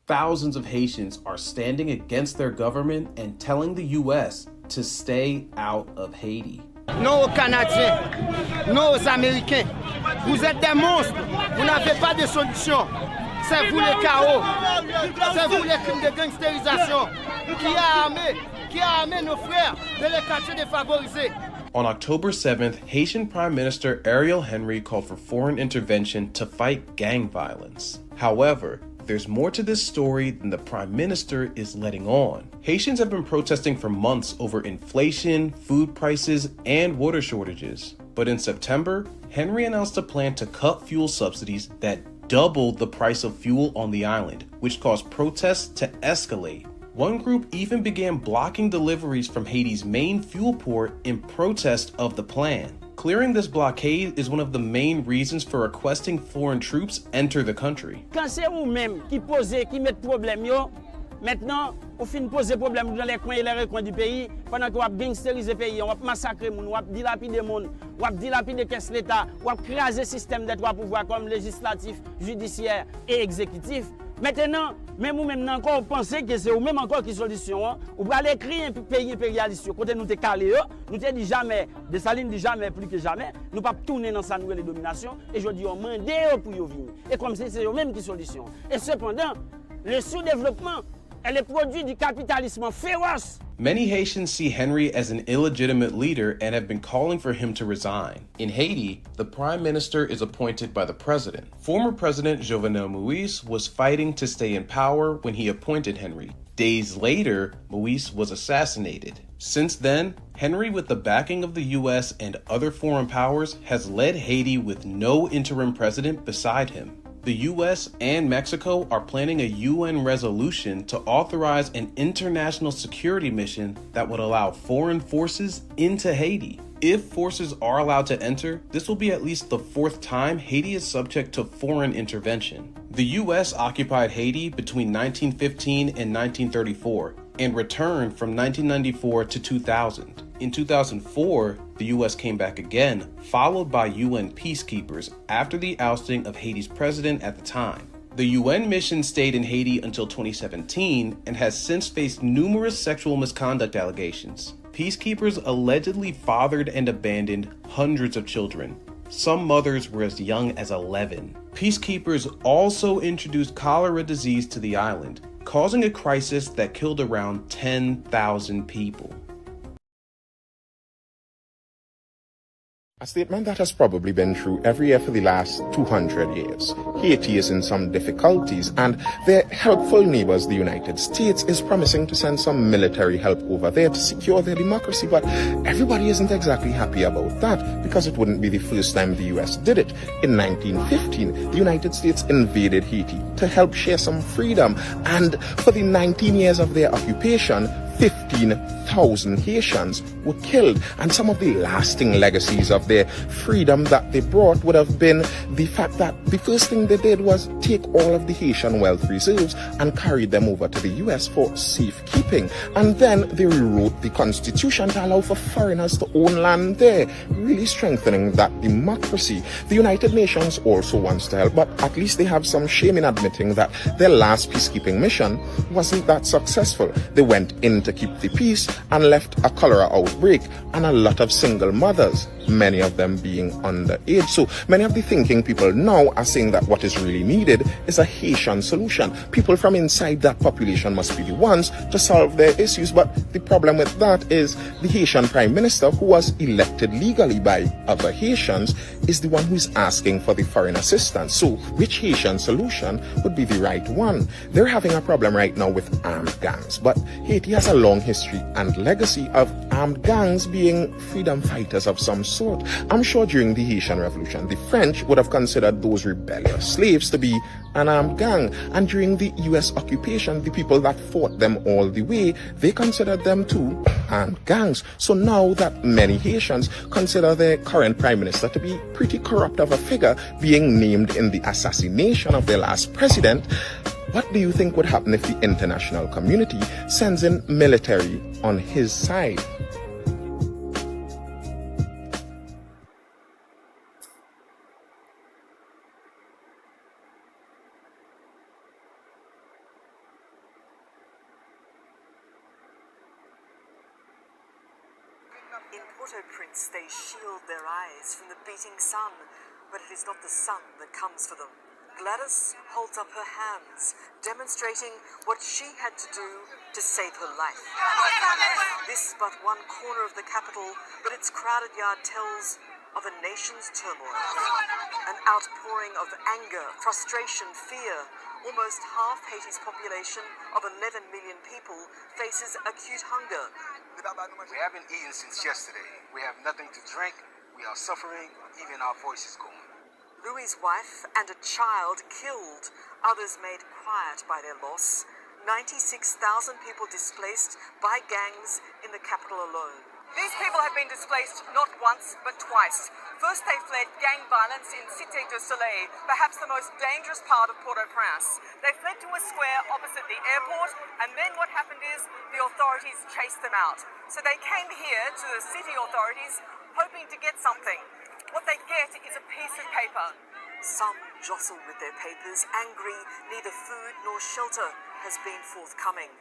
Thousands of Haitians are standing against their government and telling the U.S. to stay out of Haiti. Non aux Canadiens, non aux Américains. Vous êtes des monstres, vous n'avez pas de solution. C'est vous le chaos, c'est vous les crimes de gangstérisation qui a armé nos frères de les quartiers défavorisés. On October 7th, Haitian Prime Minister Ariel Henry called for foreign intervention to fight gang violence. However, there's more to this story than the Prime Minister is letting on. Haitians have been protesting for months over inflation, food prices, and water shortages. But in September, Henry announced a plan to cut fuel subsidies that doubled the price of fuel on the island, which caused protests to escalate. One group even began blocking deliveries from Haiti's main fuel port in protest of the plan. Clearing this blockade is one of the main reasons for requesting foreign troops enter the country. Quand c'est vous-même qui posez, qui mettez problème yo, maintenant, vous finissez poser problème dans les coins et les recoins du pays, pendant que vous avez gangsterisé le pays, vous avez massacré les gens, vous avez dilapidé les gens, vous avez dilapidé caisse l'État, vous avez crasé le système des trois pouvoirs comme législatif, judiciaire et exécutif. Maintenant, même vous même encore pensez que c'est vous-même encore qui solution, hein? Vous allez écrire un pays impérialiste, côté nous te calé, nous te dit jamais, Dessalines dit jamais plus que jamais, nous pas tourner dans sa nouvelle domination, et je dis on mande pour y venir. Et comme c'est eux-mêmes qui solution. Et cependant, le sous-développement est le produit du capitalisme féroce. Many Haitians see Henry as an illegitimate leader and have been calling for him to resign. In Haiti, the prime minister is appointed by the president. Former President Jovenel Moïse was fighting to stay in power when he appointed Henry. Days later, Moïse was assassinated. Since then, Henry, with the backing of the US and other foreign powers, has led Haiti with no interim president beside him. The US and Mexico are planning a UN resolution to authorize an international security mission that would allow foreign forces into Haiti. If forces are allowed to enter, this will be at least the fourth time Haiti is subject to foreign intervention. The US occupied Haiti between 1915 and 1934 and returned from 1994 to 2000. In 2004, the US came back again, followed by UN peacekeepers after the ousting of Haiti's president at the time. The UN mission stayed in Haiti until 2017 and has since faced numerous sexual misconduct allegations. Peacekeepers allegedly fathered and abandoned hundreds of children. Some mothers were as young as 11. Peacekeepers also introduced cholera disease to the island, causing a crisis that killed around 10,000 people. A statement that has probably been true every year for the last 200 years. Haiti is in some difficulties, and their helpful neighbors, the United States, is promising to send some military help over there to secure their democracy. But everybody isn't exactly happy about that, because it wouldn't be the first time the US did it. In 1915, the United States invaded Haiti to help share some freedom, and for the 19 years of their occupation, 15,000 Haitians were killed, and some of the lasting legacies of their freedom that they brought would have been the fact that the first thing they did was take all of the Haitian wealth reserves and carry them over to the US for safekeeping, and then they rewrote the constitution to allow for foreigners to own land there, really strengthening that democracy. The United Nations also wants to help, but at least they have some shame in admitting that their last peacekeeping mission wasn't that successful. They went in to keep the peace and left a cholera outbreak and a lot of single mothers, many of them being underage. So many of the thinking people now are saying that what is really needed is a Haitian solution. People from inside that population must be the ones to solve their issues. But the problem with that is the Haitian Prime Minister, who was elected legally by other Haitians, is the one who's asking for the foreign assistance. So which Haitian solution would be the right one? They're having a problem right now with armed gangs, but Haiti has a long history and legacy of armed gangs being freedom fighters of some sort. I'm sure during the Haitian Revolution, the French would have considered those rebellious slaves to be an armed gang, and during the US occupation, the people that fought them all the way, they considered them too armed gangs. So now that many Haitians consider their current prime minister to be pretty corrupt of a figure, being named in the assassination of their last president, what do you think would happen if the international community sends in military on his side? In Port-au-Prince, they shield their eyes from the beating sun, but it is not the sun that comes for them. Gladys holds up her hands, demonstrating what she had to do to save her life. This but one corner of the capital, but its crowded yard tells of a nation's turmoil. An outpouring of anger, frustration, fear. Almost half Haiti's population of 11 million people faces acute hunger. We haven't eaten since yesterday. We have nothing to drink. We are suffering. Even our voice is gone. Louis's wife and a child killed. Others made quiet by their loss. 96,000 people displaced by gangs in the capital alone. These people have been displaced not once, but twice. First they fled gang violence in Cité du Soleil, perhaps the most dangerous part of Port-au-Prince. They fled to a square opposite the airport, and then what happened is the authorities chased them out. So they came here to the city authorities, hoping to get something. What they get is a piece of paper. Some jostle with their papers, angry neither food nor shelter has been forthcoming.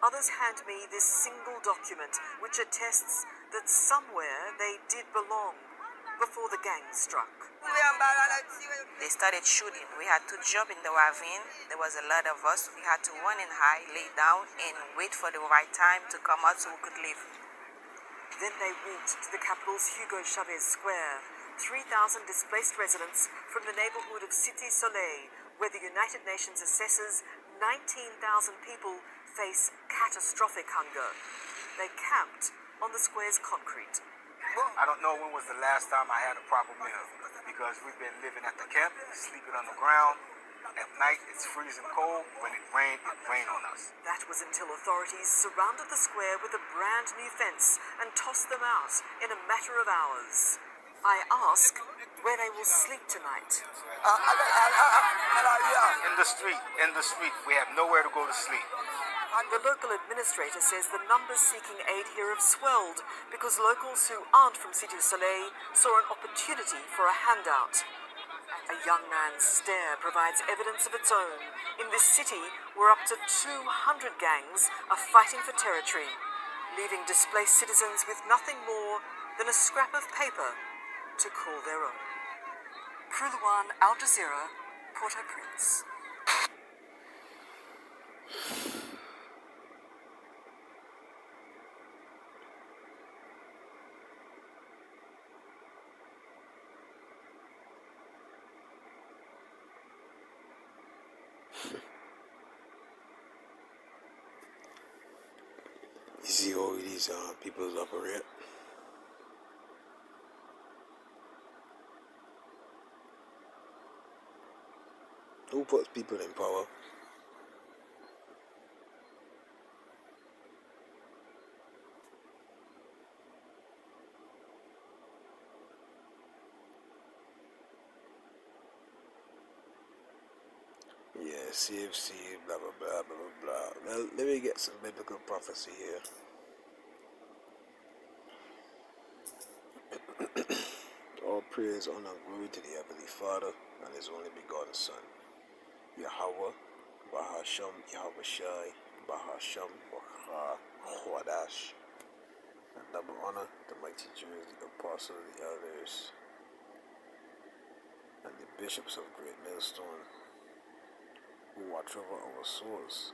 Others hand me this single document which attests that somewhere they did belong before the gang struck. They started shooting. We had to jump in the ravine. There was a lot of us. We had to run and hide, lay down, and wait for the right time to come out so we could leave. Then they walked to the capital's Hugo Chavez Square. 3,000 displaced residents from the neighborhood of Cité Soleil, where the United Nations assesses 19,000 people face catastrophic hunger. They camped on the square's concrete. I don't know when was the last time I had a proper meal, because we've been living at the camp, sleeping on the ground. At night, it's freezing cold. When it rained on us. That was until authorities surrounded the square with a brand new fence and tossed them out in a matter of hours. I ask where they will sleep tonight. In the street. We have nowhere to go to sleep. The local administrator says the numbers seeking aid here have swelled because locals who aren't from Cité du Soleil saw an opportunity for a handout. A young man's stare provides evidence of its own. In this city, where up to 200 gangs are fighting for territory, leaving displaced citizens with nothing more than a scrap of paper to call their own. Proulouan, Al Jazeera, Port-au-Prince. You see all these people operate. Who puts people in power? Yeah, CFC, blah, blah, blah, blah, blah. Now, let me get some biblical prophecy here. All praise, honor, and glory to the Heavenly Father and His only begotten Son, Yahweh, Bahasham, Yahweh Shai, Bahasham, Baha, Khwadash. And double honor the mighty Jews, the apostles, the elders, and the bishops of Great Millstone, who watch over our souls.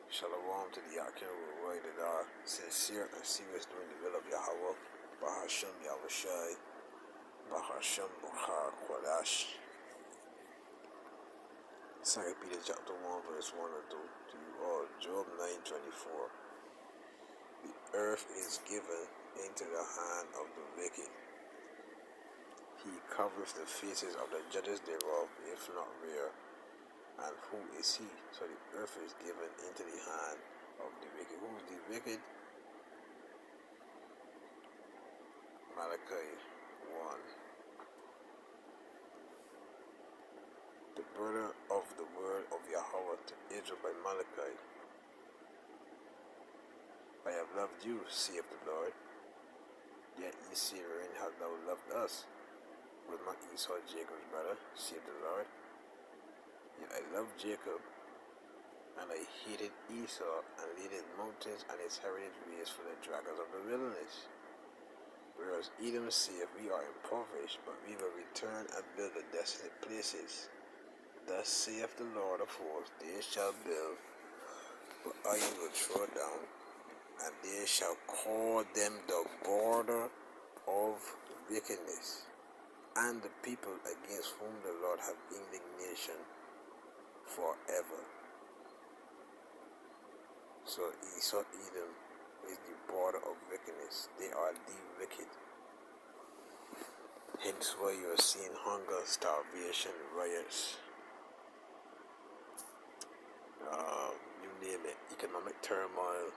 Shalom to the Akim who write that are sincere and serious doing the will of Yahweh, Bahasham, Yahweh Shai, Bahasham, Baha, Khwadash. 2 Peter chapter 1 verse 1 and 2 to you all. Job 9:24. The earth is given into the hand of the wicked. He covereth the faces of the judges thereof, if not rare. And who is he? So the earth is given into the hand of the wicked. Who is the wicked? Malachi 1. The burden of the word of Yahweh to Israel by Malachi. I have loved you, saith the Lord. Yet ye say, wherein hast thou loved us? Was not Esau Jacob's brother, saith the Lord? Yet I loved Jacob, And I hated Esau and hated mountains and its heritage ways for the dragons of the wilderness. Whereas Edom saith, we are impoverished, but we will return and build the desolate places. Thus saith the Lord of hosts, they shall build, but I will throw down, and they shall call them the border of wickedness, and the people against whom the Lord hath indignation forever. So Esau, Edom is the border of wickedness. They are the wicked. Hence why you are seeing hunger, starvation, riots, you name it, economic turmoil,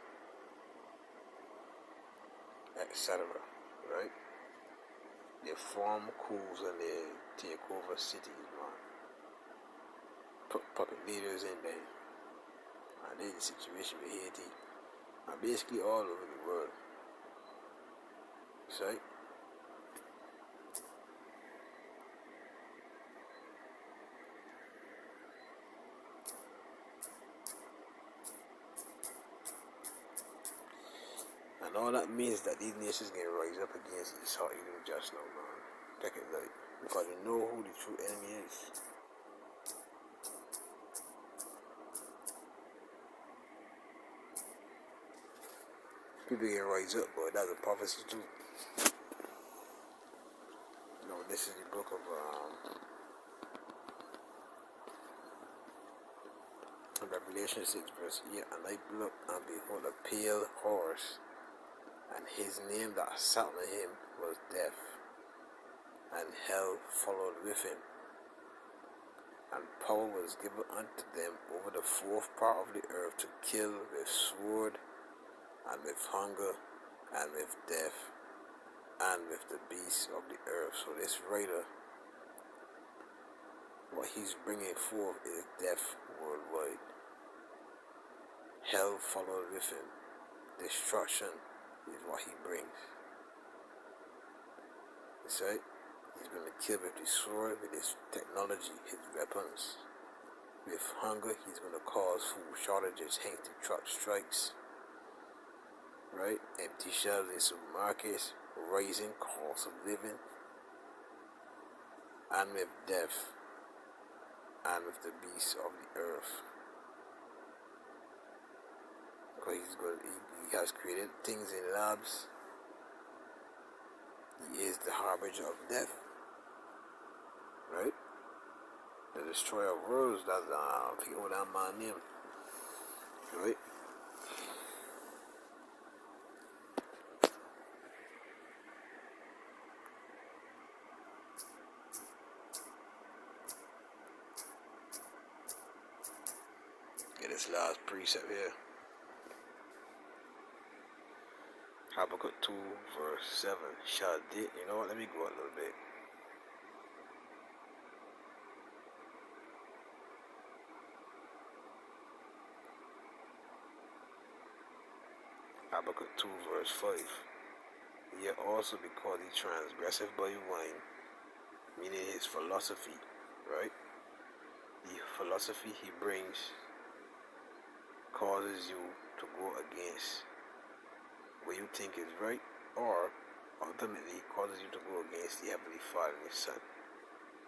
etc. Right? They form coups and they take over cities, man. Put puppet leaders in there. And there's the situation with Haiti. And basically all over the world. See? And all that means that these nations can rise up against Esau, Edom, just now, man. Take it light. Because they know who the true enemy is. People can rise up, but that's a prophecy too. You know, this is the book of Revelation 6 verse 8. And I looked, and behold a pale horse, and his name that sat on him was Death, and hell followed with him. And power was given unto them over the fourth part of the earth to kill with sword, and with hunger, and with death, and with the beasts of the earth. So this writer, what he's bringing forth is death worldwide. Hell followed with him. Destruction is what he brings. You see? He's going to kill with his sword, with his technology, his weapons. With hunger, he's going to cause food shortages, hence the truck strikes. Right? Empty shelves in supermarkets, rising cost of living, and with death, and with the beasts of the earth. Because he has created things in labs. He is the harbinger of death. Right? The destroyer of worlds, that's I forget what that man name. Right? Get this last precept here. Habakkuk 2 verse 7. You know what? Let me go a little bit. Habakkuk 2 verse 5. Yet also because he transgresseth by wine, meaning his philosophy, right? The philosophy he brings causes you to go against what you think is right, or ultimately causes you to go against the Heavenly Father and His Son,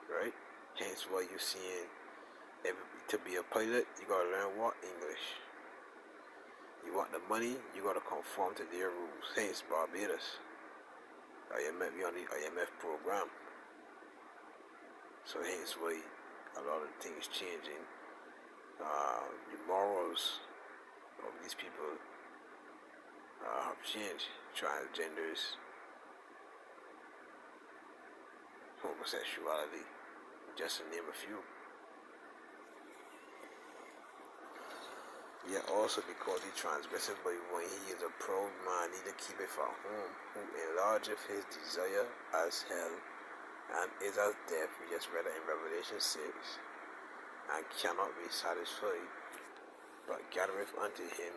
right? Hence why you're seeing, to be a pilot, you gotta learn what? English. You want the money, you gotta conform to their rules. Hence Barbados. IMF, we on the IMF program. So hence why a lot of things changing. The morals of these people have changed. Transgenders, homosexuality, just to name a few. Yet also because he transgresseth by wine, he is a proud man, neither keepeth at home, who enlargeth his desire as hell, and is as death. We just read it in Revelation 6, and cannot be satisfied, but gathereth unto him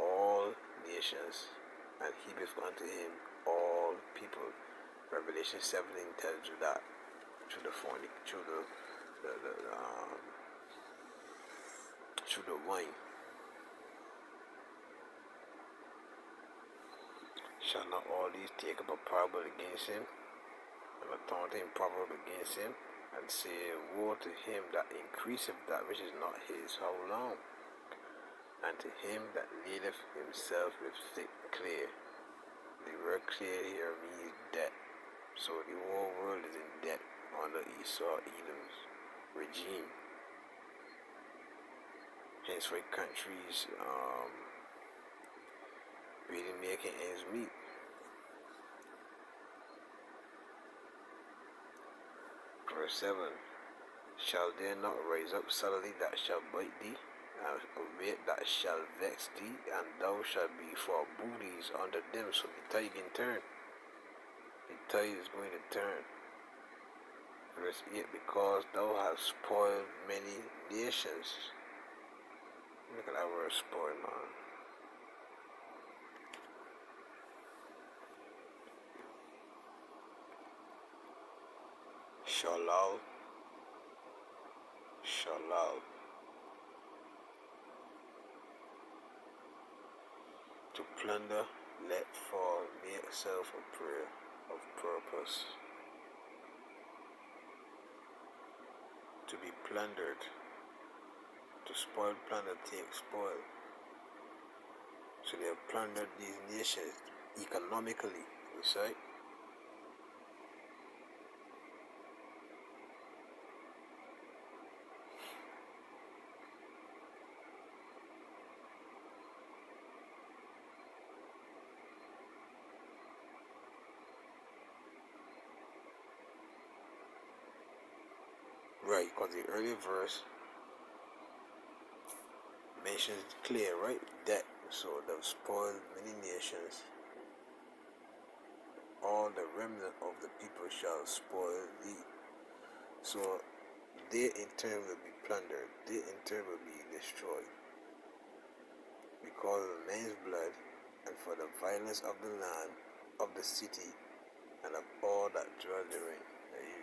all nations, and heapeth unto him all people. Revelation 17 tells you that through through the wine. Shall not all these take up a parable against him, and a taunting proverb against him, and say, Woe to him that increaseth that which is not his, how long? And to him that ladeth himself with thick clay. The word clay here means debt. So the whole world is in debt under Esau, Edom's regime. Hence why countries really making ends meet. Verse 7. Shall there not rise up suddenly that shall bite thee, and a weight that shall vex thee, and thou shalt be for booties under them? So the tide can turn. The tide is going to turn. Verse 8. Because thou hast spoiled many nations. Look at that word spoil, man. Shalal. To plunder, let fall, make self a prayer of purpose. To be plundered. To spoil, plunder, take, spoil. So they have plundered these nations economically, you see? Right, because the earlier verse mentions clear, right? Debt. So they've spoiled many nations. All the remnant of the people shall spoil thee. So they in turn will be plundered. They in turn will be destroyed. Because of men's blood, and for the violence of the land, of the city, and of all that dwell therein.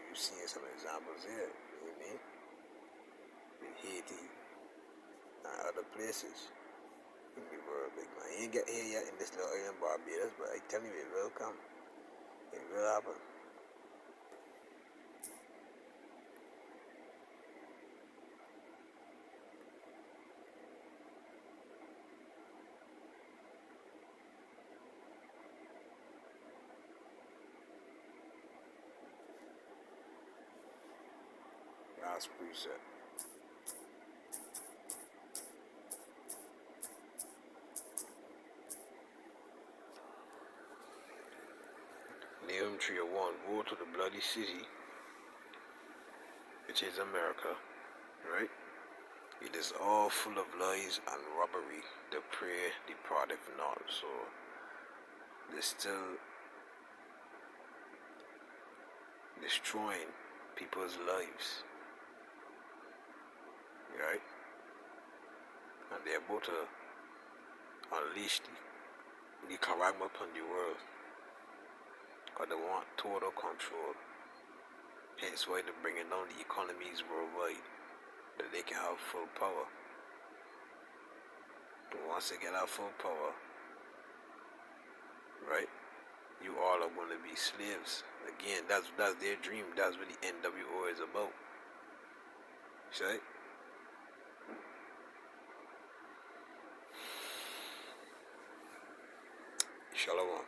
You've seen some examples here. Amen. In Haiti and other places in the world, big man. You ain't get here yet in this little island Barbados, but I tell you, it will come. It will happen. Last precept. Nahum 3:1. Woe to the bloody city, which is America, right? It is all full of lies and robbery. The prey departeth not. So they're still destroying people's lives, right? And they're about to unleash the charagma upon the world, because they want total control. Hence why they're bringing down the economies worldwide, that they can have full power. But once they get that full power, right, you all are going to be slaves. Again, that's their dream. That's what the NWO is about. See? Shalom.